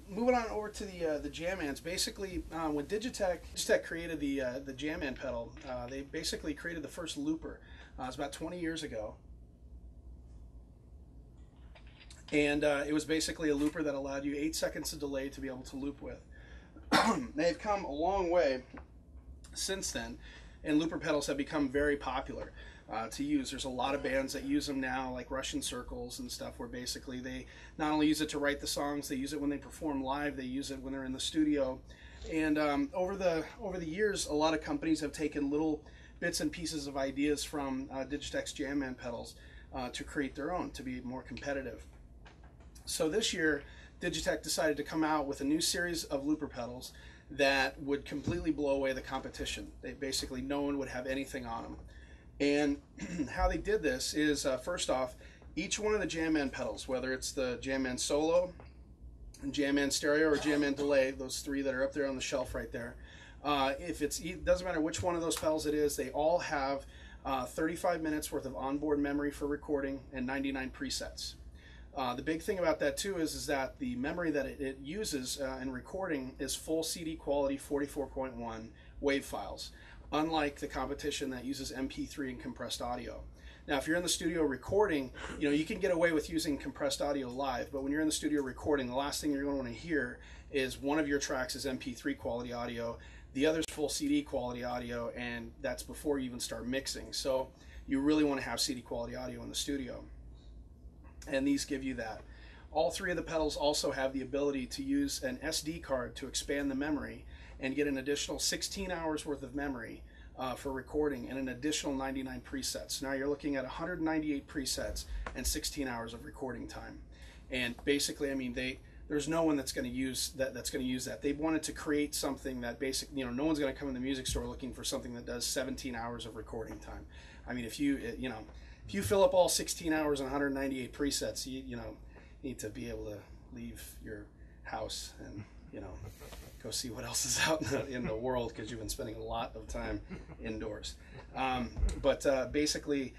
moving on over to the Jammans. Basically, when Digitech created the Jamman pedal, they basically created the first looper. It was about 20 years ago, and it was basically a looper that allowed you 8 seconds of delay to be able to loop with. They've come a long way since then, and looper pedals have become very popular to use. There's a lot of bands that use them now, like Russian Circles and stuff, where basically they not only use it to write the songs, they use it when they perform live, they use it when they're in the studio. And over the years, a lot of companies have taken little bits and pieces of ideas from Digitech's Jamman pedals to create their own, to be more competitive. So this year, Digitech decided to come out with a new series of looper pedals that would completely blow away the competition. They basically, no one would have anything on them. And how they did this is, first off, each one of the Jamman pedals, whether it's the Jamman Solo, Jamman Stereo, or Jamman Delay, those three that are up there on the shelf right there, it doesn't matter which one of those pedals it is, they all have 35 minutes worth of onboard memory for recording and 99 presets. The big thing about that too is that the memory that it uses in recording is full CD quality 44.1 WAV files, unlike the competition that uses MP3 and compressed audio. Now, if you're in the studio recording, you can get away with using compressed audio live, but when you're in the studio recording, the last thing you're going to want to hear is one of your tracks is MP3 quality audio, the other's full CD quality audio, and that's before you even start mixing. So you really want to have CD quality audio in the studio, and these give you that. All three of the pedals also have the ability to use an SD card to expand the memory and get an additional 16 hours worth of memory for recording and an additional 99 presets. Now you're looking at 198 presets and 16 hours of recording time. And basically, I mean, there's no one that's going to use that. They wanted to create something that basically, no one's going to come in the music store looking for something that does 17 hours of recording time. I mean, if you fill up all 16 hours and 198 presets, you need to be able to leave your house and go see what else is out in the world, because you've been spending a lot of time indoors. Basically,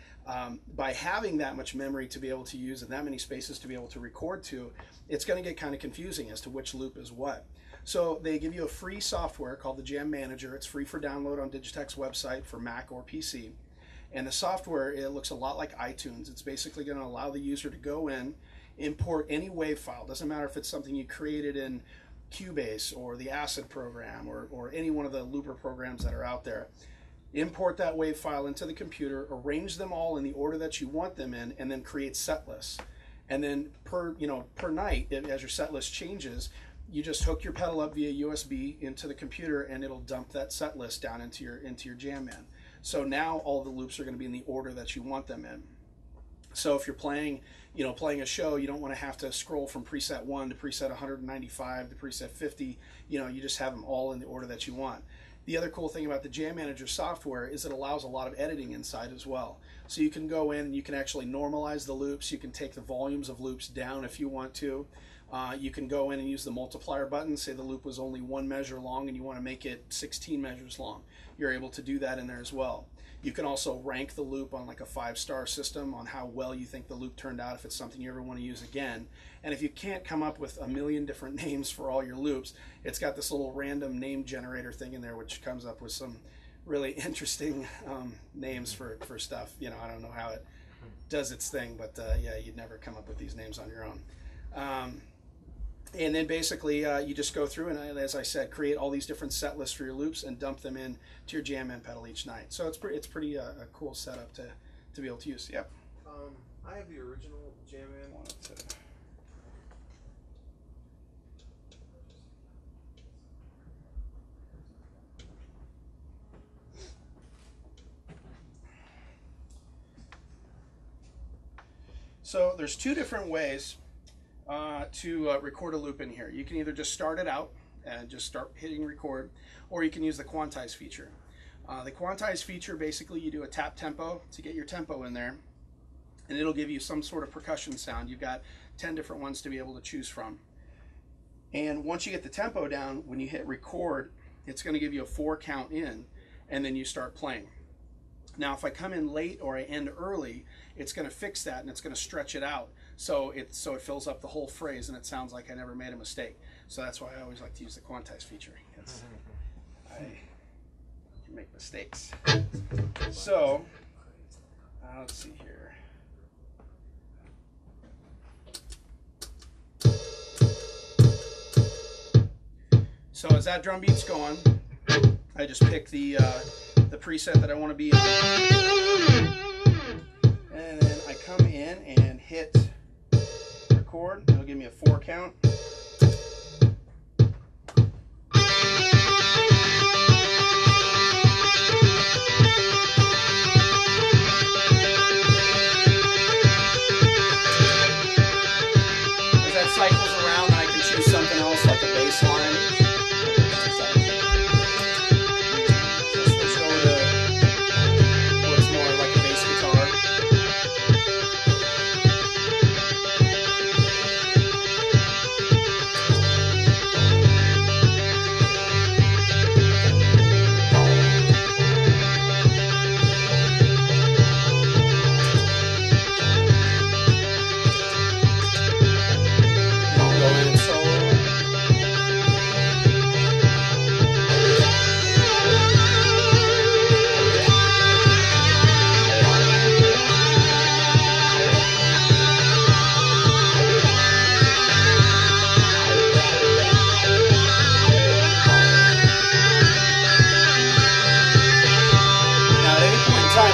by having that much memory to be able to use and that many spaces to be able to record to, it's going to get kind of confusing as to which loop is what. So they give you a free software called the Jam Manager. It's free for download on Digitech's website for Mac or PC. And the software, it looks a lot like iTunes. It's basically going to allow the user to go in, import any WAV file. Doesn't matter if it's something you created in Cubase or the Acid program or any one of the looper programs that are out there. Import that WAV file into the computer, arrange them all in the order that you want them in, and then create set lists. And then per night, as your set list changes, you just hook your pedal up via USB into the computer, and it'll dump that set list down into your Jamman. So now all the loops are going to be in the order that you want them in. So if you're playing a show, you don't want to have to scroll from preset 1 to preset 195 to preset 50. You just have them all in the order that you want. The other cool thing about the Jam Manager software is it allows a lot of editing inside as well. So you can go in and you can actually normalize the loops. You can take the volumes of loops down if you want to. You can go in and use the multiplier button. Say the loop was only 1 measure long and you want to make it 16 measures long. You're able to do that in there as well. You can also rank the loop on like a 5-star system on how well you think the loop turned out, if it's something you ever want to use again. And if you can't come up with a million different names for all your loops, it's got this little random name generator thing in there which comes up with some really interesting names for stuff. I don't know how it does its thing, but yeah, you'd never come up with these names on your own. And then basically you just go through and, as I said, create all these different set lists for your loops and dump them in to your Jamman pedal each night. So it's pretty a cool setup to be able to use. Yep. I have the original Jamman. So there's two different ways to record a loop in here. You can either just start it out and just start hitting record, or you can use the quantize feature. The quantize feature, basically you do a tap tempo to get your tempo in there, and it'll give you some sort of percussion sound. You've got 10 different ones to be able to choose from. And once you get the tempo down, when you hit record, it's going to give you a 4 count in, and then you start playing. Now if I come in late or I end early, it's going to fix that and it's going to stretch it out so it fills up the whole phrase and it sounds like I never made a mistake. So that's why I always like to use the quantize feature. I can make mistakes. So let's see here. So as that drum beat's going, I just pick the preset that I want to be in, and then I come in and hit record. It'll give me a 4 count. As that cycles around, I can choose something else like a bass line.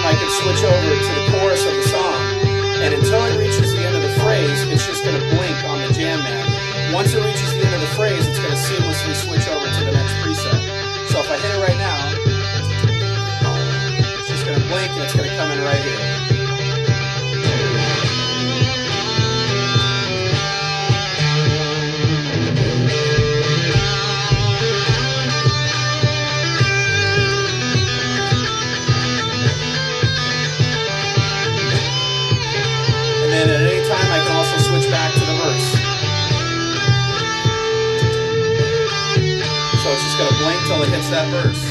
I can switch over to the chorus of the song, and until it reaches the end of the phrase, it's just going to blink on the jam man. Once it reaches the end of the phrase, it's going to seamlessly switch over to the next preset. So if I hit it right now, it's just going to blink and it's going to come in right here. And at any time I can also switch back to the verse. So it's just going to blink till it hits that verse.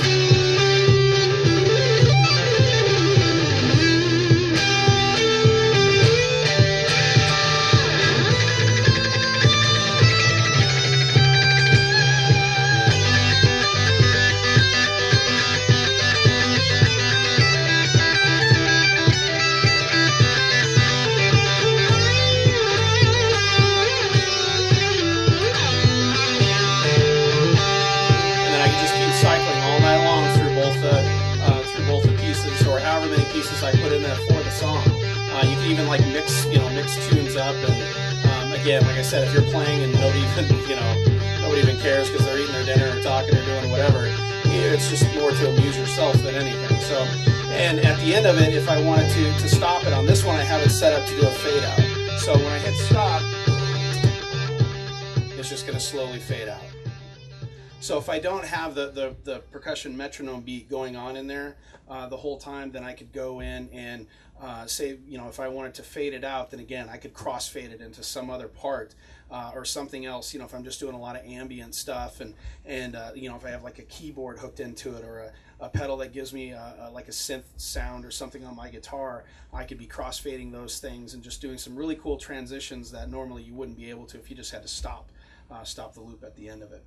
Cycling all night long through both the pieces, or however many pieces I put in there for the song. You can even like mix tunes up, and again, like I said, if you're playing and nobody even cares because they're eating their dinner or talking or doing whatever, it's just more to amuse yourself than anything. So, and at the end of it, if I wanted to stop it on this one, I have it set up to do a fade out. So when I hit stop, it's just going to slowly fade out. So if I don't have the percussion metronome beat going on in there the whole time, then I could go in and say, if I wanted to fade it out, then again, I could crossfade it into some other part or something else. If I'm just doing a lot of ambient stuff, and if I have like a keyboard hooked into it, or a pedal that gives me like a synth sound or something on my guitar, I could be crossfading those things and just doing some really cool transitions that normally you wouldn't be able to if you just had to stop the loop at the end of it.